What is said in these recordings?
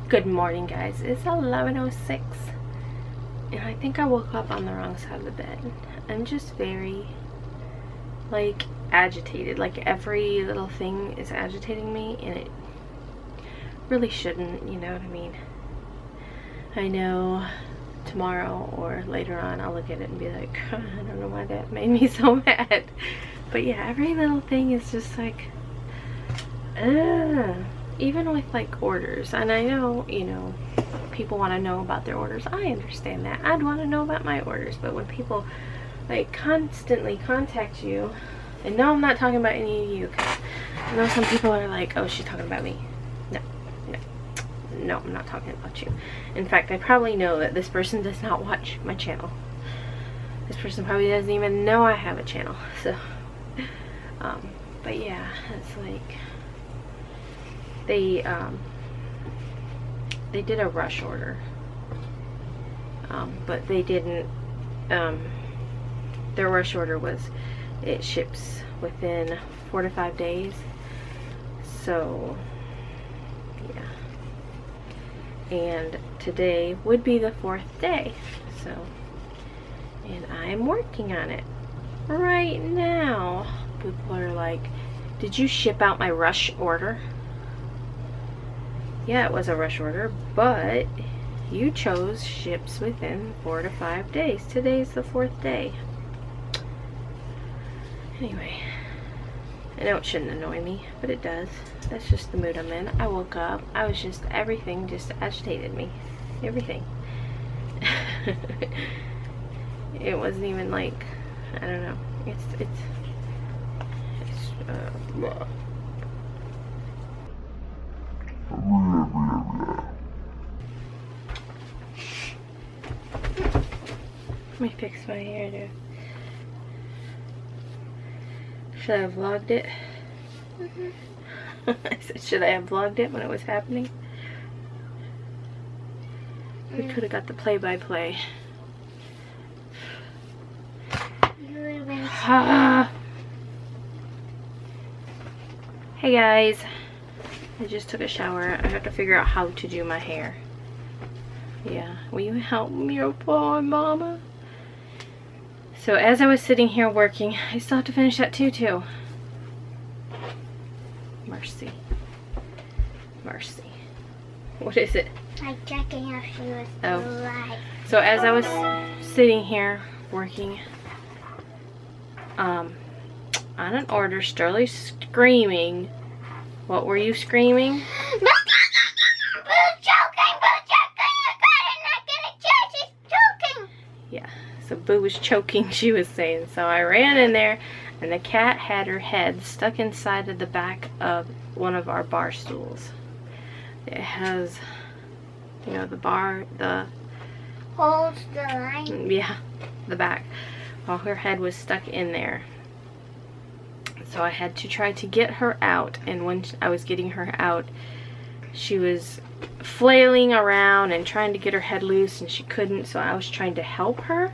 Good morning, guys. It's 11:06 and I think I woke up on the wrong side of the bed. I'm just very like agitated, like every little thing is agitating me, and it really shouldn't, you know what I mean? I know tomorrow or later on I'll look at it and be like, I don't know why that made me so mad. But yeah, every little thing is just like even with like orders. And I know, you know, people want to know about their orders. I understand that. I'd want to know about my orders. But when people like constantly contact you, and no, I'm not talking about any of you, because I know some people are like, oh, she's talking about me. No, I'm not talking about you. In fact, I probably know that this person does not watch my channel. This person probably doesn't even know I have a channel. So but yeah, it's like they did a rush order, but they didn't, their rush order was, it ships within 4 to 5 days. So yeah, and today would be the 4th day, so, and I'm working on it right now. People are like, did you ship out my rush order? Yeah, it was a rush order, but you chose ships within 4 to 5 days. Today's the 4th day. Anyway, I know it shouldn't annoy me, but it does. That's just the mood I'm in. I woke up, I was just, everything just agitated me. Everything. It wasn't even like, I don't know. It's let me fix my hair too. Should I have vlogged it? I said, should I have vlogged it when it was happening? We could have got the play-by-play. Hey guys, I just took a shower. I have to figure out how to do my hair. Yeah, will you help me, oh poor mama? So as I was sitting here working, I still have to finish that tutu. Mercy. Mercy. What is it? I'm checking if she was still alive. So as I was sitting here working on an order, Sterling's screaming. What were you screaming? Yeah, so Boo was choking, she was saying. So I ran in there, and the cat had her head stuck inside of the back of one of our bar stools. It has, you know, the bar, the holds the line. Yeah, the back. Well, her head was stuck in there. So I had to try to get her out, and when I was getting her out, she was flailing around and trying to get her head loose, and she couldn't, so I was trying to help her,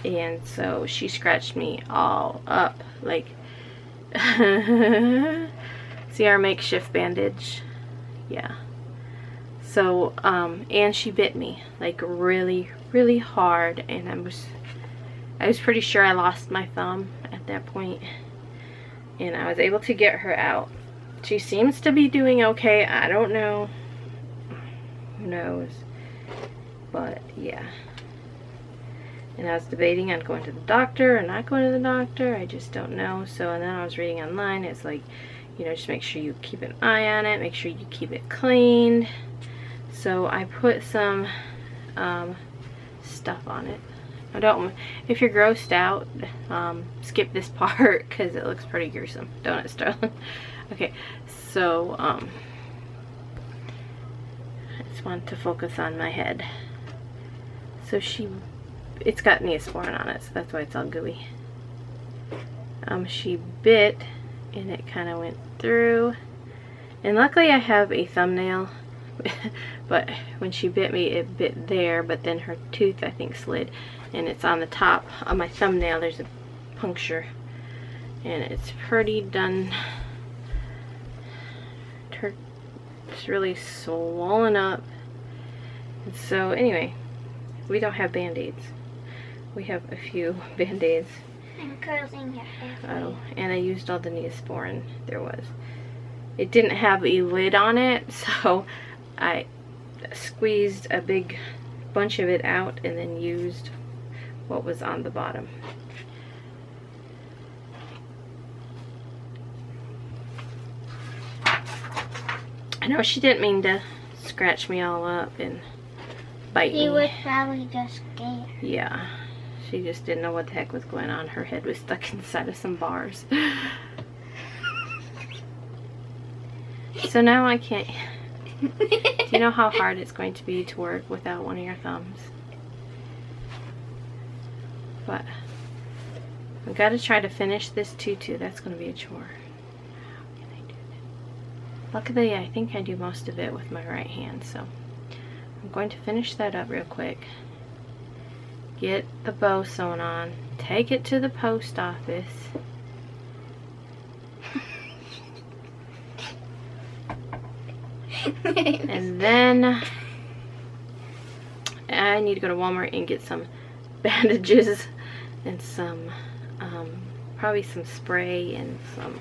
and so she scratched me all up, like see our makeshift bandage? Yeah. So and she bit me like really, really hard, and I was pretty sure I lost my thumb at that point, and I was able to get her out. She seems to be doing okay. I don't know. Who knows? But yeah. And I was debating on going to the doctor or not going to the doctor. I just don't know. So, and then I was reading online. It's like, you know, just make sure you keep an eye on it. Make sure you keep it cleaned. So I put some stuff on it. I don't, if you're grossed out, skip this part because it looks pretty gruesome, don't it, Sterling? Okay, so I just want to focus on my head. So it's got Neosporin on it, so that's why it's all gooey. She bit, and it kind of went through, and luckily I have a thumbnail. But when she bit me, it bit there, but then her tooth, I think, slid, and it's on the top of my thumbnail. There's a puncture, and it's pretty done. It's really swollen up. So anyway, we don't have band-aids. We have a few band-aids. I'm curling your hair. Oh, and I used all the Neosporin there was. It didn't have a lid on it, so I squeezed a big bunch of it out and then used what was on the bottom. I know she didn't mean to scratch me all up and bite me. She was probably just scared. Yeah, she just didn't know what the heck was going on. Her head was stuck inside of some bars. So now I can't. Do you know how hard it's going to be to work without one of your thumbs? But I've got to try to finish this tutu. That's going to be a chore. How can I do that? Luckily, I think I do most of it with my right hand, so I'm going to finish that up real quick. Get the bow sewn on. Take it to the post office. And then I need to go to Walmart and get some bandages and some probably some spray and some,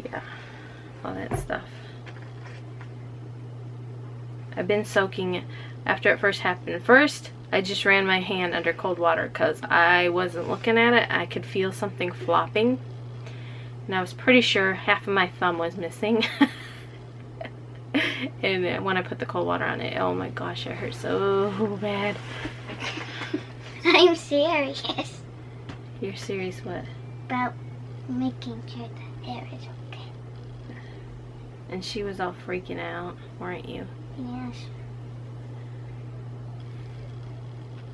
yeah, all that stuff. I've been soaking it after it first happened. First I just ran my hand under cold water because I wasn't looking at it. I could feel something flopping and I was pretty sure half of my thumb was missing. And when I put the cold water on it, oh my gosh, it hurt so bad. I'm serious. You're serious what? About making sure the hair is okay. And she was all freaking out, weren't you? Yes.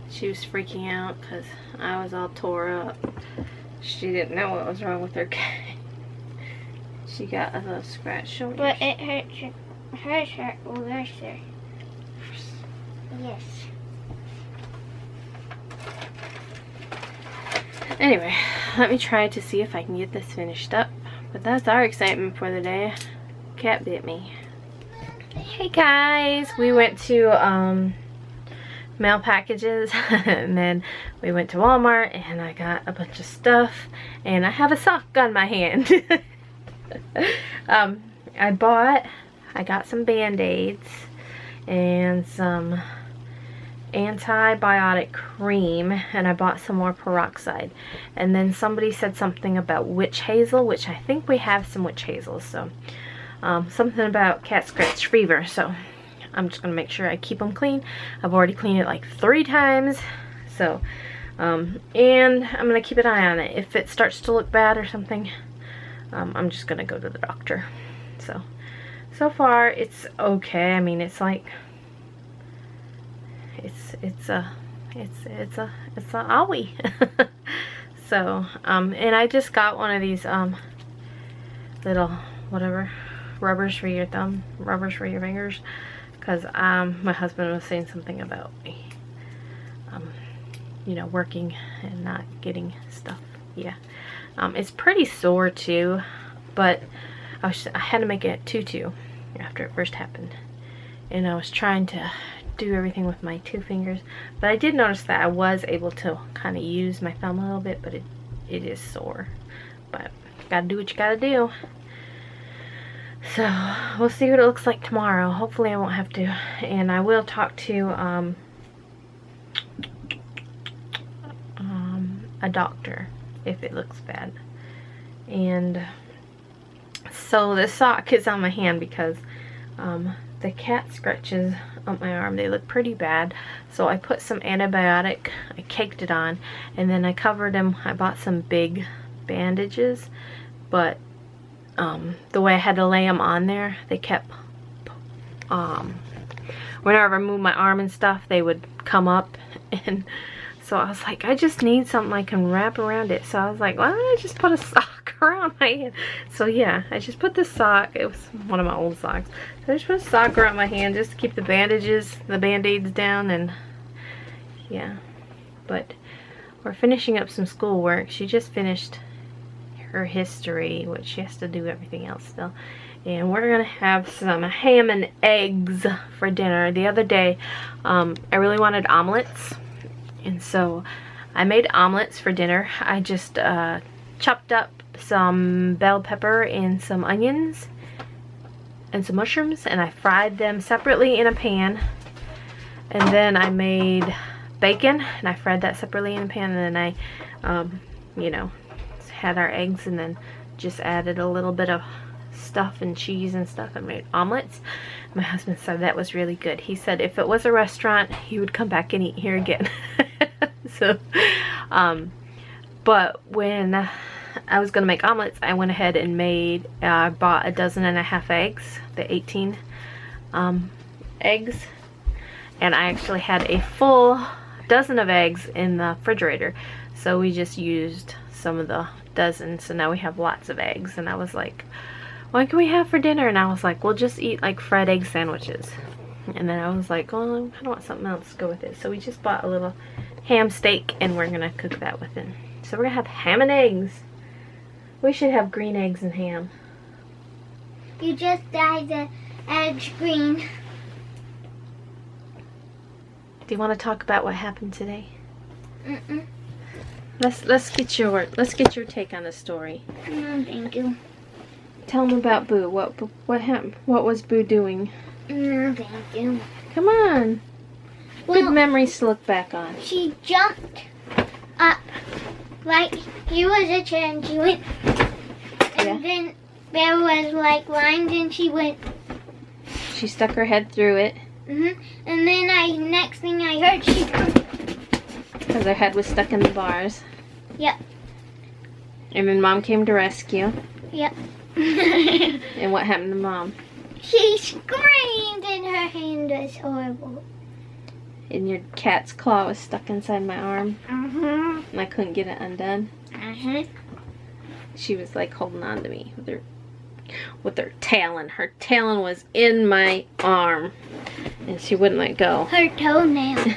She was freaking out because I was all tore up. She didn't know what was wrong with her cat. She got a little scratch shoulder. But it hurts your hurt worse. Yes. Anyway, let me try to see if I can get this finished up. But that's our excitement for the day. Cat bit me. Hey guys, we went to mail packages and then we went to Walmart and I got a bunch of stuff and I have a sock on my hand. I got some band-aids and some antibiotic cream and I bought some more peroxide. And then somebody said something about witch hazel, which I think we have some witch hazel. So something about cat scratch fever. So I'm just gonna make sure I keep them clean. I've already cleaned it like 3 times. So and I'm gonna keep an eye on it. If it starts to look bad or something, I'm just gonna go to the doctor. So far it's okay. I mean, it's like it's a owie. So and I just got one of these little whatever rubbers for your thumb, rubbers for your fingers, because my husband was saying something about me you know, working and not getting stuff. Yeah. It's pretty sore too, but I had to make it tutu after it first happened, and I was trying to do everything with my 2 fingers, but I did notice that I was able to kind of use my thumb a little bit, but it is sore. But gotta do what you gotta do. So we'll see what it looks like tomorrow. Hopefully I won't have to, and I will talk to a doctor if it looks bad. And so the sock is on my hand because the cat scratches on my arm, they look pretty bad. So I put some antibiotic, I caked it on, and then I covered them. I bought some big bandages, but the way I had to lay them on there, they kept whenever I moved my arm and stuff, they would come up. And so I was like, I just need something I can wrap around it. So I was like, why don't I just put a sock around my hand? So yeah, I just put this sock. It was one of my old socks. So I just put a sock around my hand just to keep the bandages, the band-aids down, and yeah. But we're finishing up some schoolwork. She just finished. Here. her history, which she has to do everything else still. And we're gonna have some ham and eggs for dinner. The other day, I really wanted omelets, and so I made omelets for dinner. I just chopped up some bell pepper and some onions and some mushrooms, and I fried them separately in a pan. And then I made bacon, and I fried that separately in a pan. And then I, you know, had our eggs, and then just added a little bit of stuff and cheese and stuff, and made omelets. My husband said that was really good. He said if it was a restaurant, he would come back and eat here again. So, but when I was gonna make omelets, I went ahead and made, I bought 1.5 dozen eggs, the 18 eggs, and I actually had a full dozen of eggs in the refrigerator, so we just used some of the dozen, so now we have lots of eggs. And I was like, what can we have for dinner? And I was like, we'll just eat like fried egg sandwiches. And then I was like, oh, I kind of want something else to go with it, so we just bought a little ham steak, and we're gonna cook that with it. So we're gonna have ham and eggs. We should have green eggs and ham. You just dyed the eggs green. Do you want to talk about what happened today? Mm-mm. Let's get your take on the story. No, thank you. Tell them about Boo. What happened? What was Boo doing? No, thank you. Come on. Well, good memories to look back on. She jumped up. Like, here was a chair, and she went. And then there was like lines, and she went. She stuck her head through it. And then next thing I heard, she. Because her head was stuck in the bars. Yep. And then Mom came to rescue. Yep. And what happened to Mom? She screamed, and her hand was horrible. And your cat's claw was stuck inside my arm. And I couldn't get it undone. She was like holding on to me with her talon. Her talon was in my arm, and she wouldn't let go. Her toenail.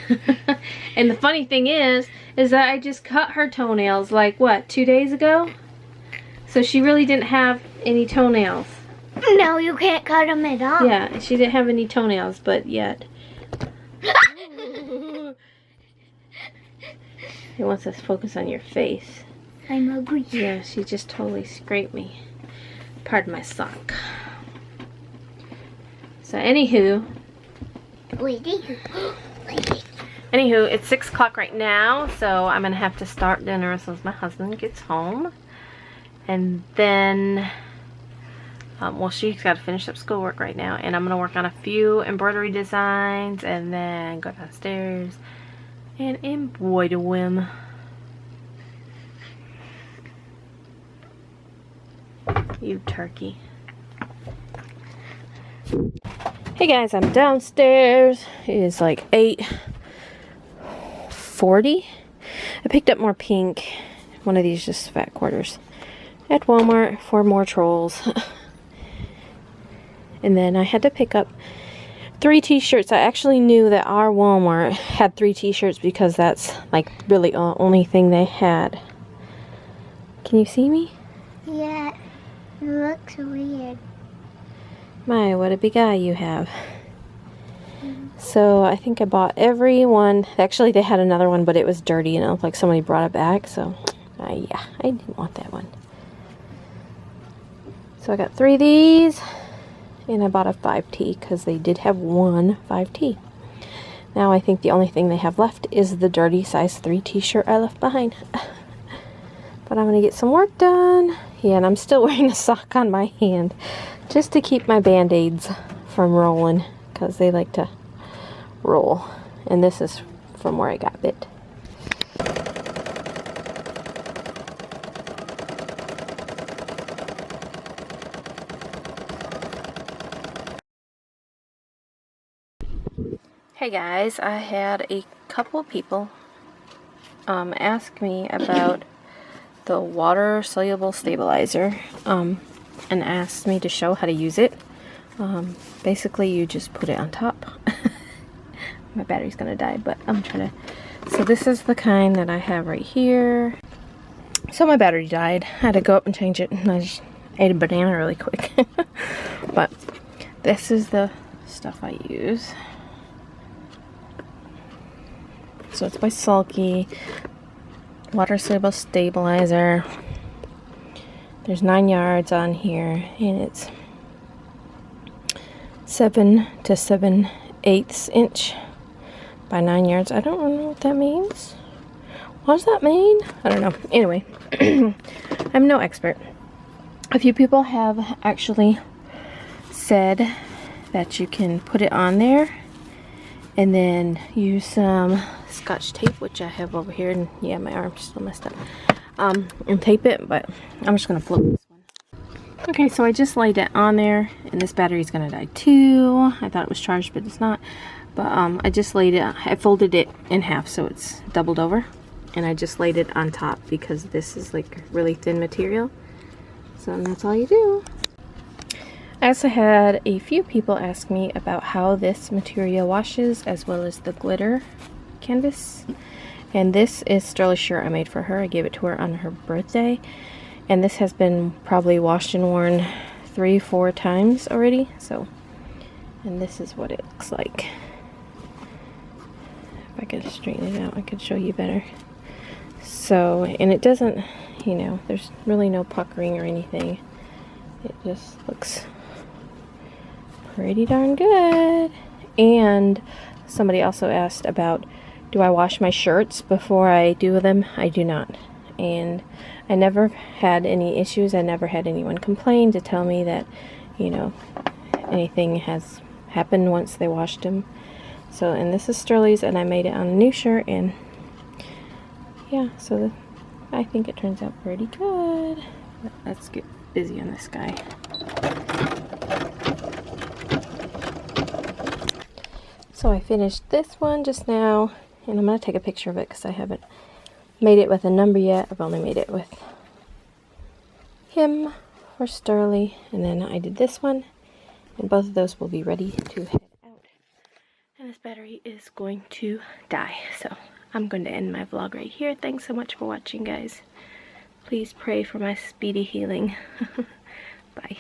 And the funny thing is that I just cut her toenails like, what, 2 days ago? So she really didn't have any toenails. No, you can't cut them at all. Yeah, she didn't have any toenails, but yet. He wants us to focus on your face. I'm ugly. Yeah, she just totally scraped me. Pardon my sock. So anywho. Anywho, it's 6 o'clock right now, so I'm gonna have to start dinner as soon as my husband gets home. And then, well, she's got to finish up schoolwork right now, and I'm gonna work on a few embroidery designs, and then go downstairs and embroider them. You turkey. Hey guys, I'm downstairs. It is like 8:40. I picked up more pink. One of these just fat quarters at Walmart for more trolls. And then I had to pick up 3 t-shirts. I actually knew that our Walmart had 3 t-shirts because that's like really the only thing they had. Can you see me? Yeah, it looks weird. My, what a big eye you have. So I think I bought every one. Actually, they had another one, but it was dirty and it looked like somebody brought it back. So yeah, I didn't want that one. So I got 3 of these, and I bought a 5T because they did have one 5T. Now I think the only thing they have left is the dirty size 3 t-shirt I left behind. But I'm going to get some work done. Yeah, and I'm still wearing a sock on my hand just to keep my band-aids from rolling, because they like to roll. And this is from where I got bit. Hey guys, I had a couple of people ask me about the water soluble stabilizer and asked me to show how to use it. Basically you just put it on top. My battery's gonna die, but I'm trying to. So this is the kind that I have right here. So my battery died. I had to go up and change it, and I just ate a banana really quick. But this is the stuff I use. So it's by Sulky. Water soluble stabilizer. There's 9 yards on here, and it's 7 to 7/8 inch by 9 yards. I don't know what that means. What does that mean? I don't know. Anyway, I'm no expert. A few people have actually said that you can put it on there and then use some Scotch tape, which I have over here, and yeah, my arm's still messed up, and tape it, but I'm just gonna flip this one. Okay, so I just laid it on there, and this battery's gonna die too. I thought it was charged, but it's not. But I just laid it, I folded it in half so it's doubled over, and I just laid it on top because this is like really thin material. So that's all you do. I also had a few people ask me about how this material washes, as well as the glitter canvas. And this is Sterling's shirt I made for her. I gave it to her on her birthday, and this has been probably washed and worn 3-4 times already. So, and this is what it looks like. If I could straighten it out, I could show you better. So, and it doesn't, you know, there's really no puckering or anything. It just looks pretty darn good. And somebody also asked about, do I wash my shirts before I do them? I do not. And I never had any issues. I never had anyone complain to tell me that, you know, anything has happened once they washed them. So, and this is Sterling's, and I made it on a new shirt, and yeah, so I think it turns out pretty good. But let's get busy on this guy. So I finished this one just now, and I'm going to take a picture of it because I haven't made it with a number yet. I've only made it with him for Sterling, and then I did this one, and both of those will be ready to head out. And this battery is going to die, so I'm going to end my vlog right here. Thanks so much for watching, guys. Please pray for my speedy healing. Bye.